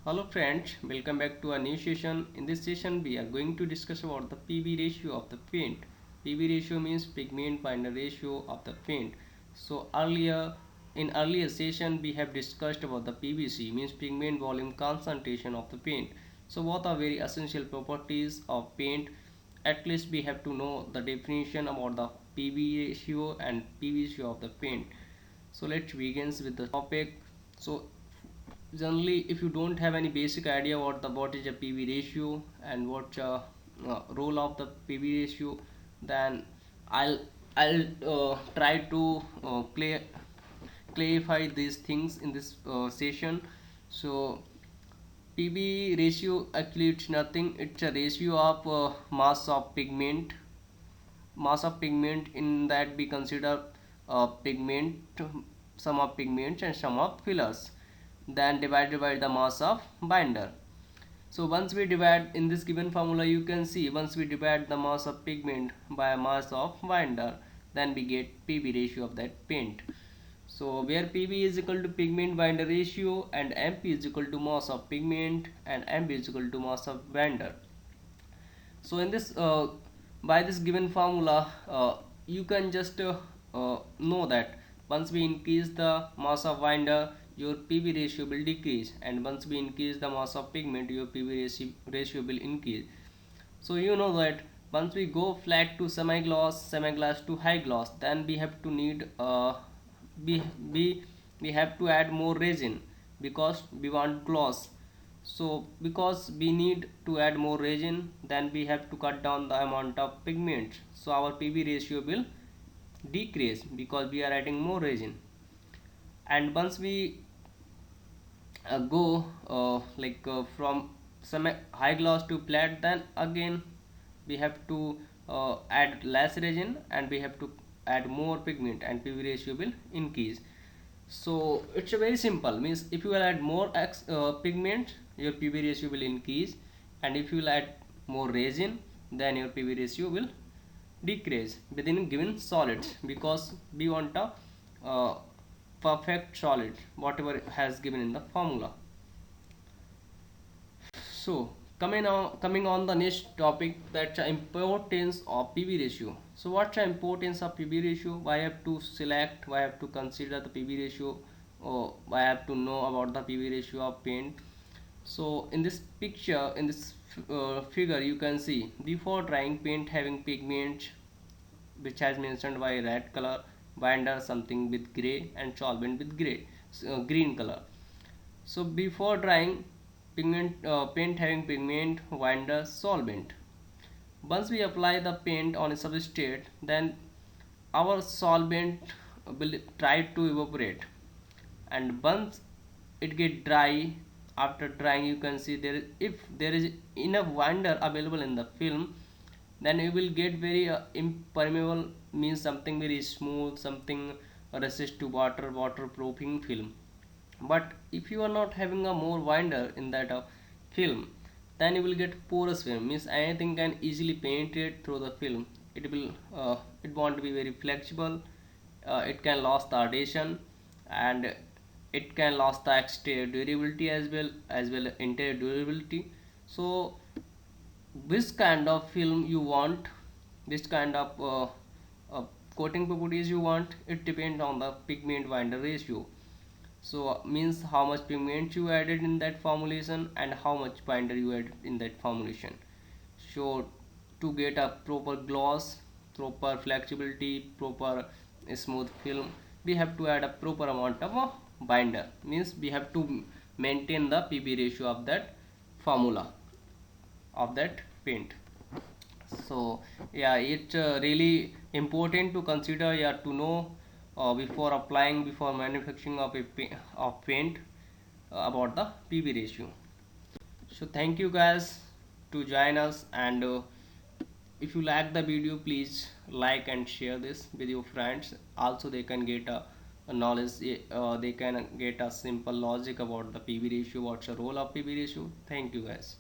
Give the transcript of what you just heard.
Hello friends, welcome back to a new session. In this session we are going to discuss about the PV ratio of the paint. PV ratio means pigment binder ratio of the paint. So earlier session we have discussed about the PVC means pigment volume concentration of the paint. So both are very essential properties of paint. At least we have to know the definition about the PV ratio and PV ratio of the paint. So let's begin with the topic. So generally if you don't have any basic idea what is a PV ratio and what role of the PV ratio, then I'll I'll try to clarify these things in this session. So PV ratio actually it's nothing, it's a ratio of mass of pigment in that we consider pigment, sum of pigments and sum of fillers, then divided by the mass of binder. So once we divide in this given formula, you can see once we divide the mass of pigment by mass of binder, then we get PV ratio of that paint. So where PV is equal to pigment binder ratio and MP is equal to mass of pigment and MB is equal to mass of binder. So in this by this given formula, you can just know that once we increase the mass of binder, your PV ratio will decrease, and once we increase the mass of pigment, your PV ratio will increase. So you know that once we go flat to semi-gloss to high gloss, then we have to need we, we we have to add more resin because we want gloss. So because we need to add more resin, then we have to cut down the amount of pigment, so our PV ratio will decrease because we are adding more resin. And once we go from some high gloss to flat, then again we have to add less resin and we have to add more pigment and PV ratio will increase. So it's a very simple, means if you will add more pigment, your PV ratio will increase, and if you will add more resin, then your PV ratio will decrease within given solids, because we want a perfect solid whatever has given in the formula. So coming on the next topic, that importance of PV ratio. So what's the importance of PV ratio? Why I have to select, why I have to consider the PV ratio, or why I have to know about the PV ratio of paint? So in this picture, in this figure, you can see before drying paint having pigment which has mentioned by red color, binder something with gray, and solvent with green color. So before drying, paint having pigment, binder, solvent. Once we apply the paint on a substrate, then our solvent will try to evaporate, and once it get dry, after drying you can see there, if there is enough binder available in the film, then you will get very impermeable, means something very smooth, something resist to waterproofing film. But if you are not having a more binder in that film, then you will get porous film, means anything can easily penetrate through the film. It won't be very flexible, it can lose the adhesion, and it can lose the exterior durability as well interior durability. So which kind of film you want, which kind of coating properties you want, it depends on the pigment binder ratio. So means how much pigment you added in that formulation and how much binder you added in that formulation. So to get a proper gloss, proper flexibility, proper smooth film, we have to add a proper amount of binder, means we have to maintain the PV ratio of that formula of that paint. So yeah, it's really important to consider, yeah, to know before applying, before manufacturing of of paint, about the PV ratio. So thank you guys to join us, and if you like the video, please like and share this with your friends. Also they can get a knowledge, they can get a simple logic about the PV ratio, what's the role of PV ratio. Thank you guys.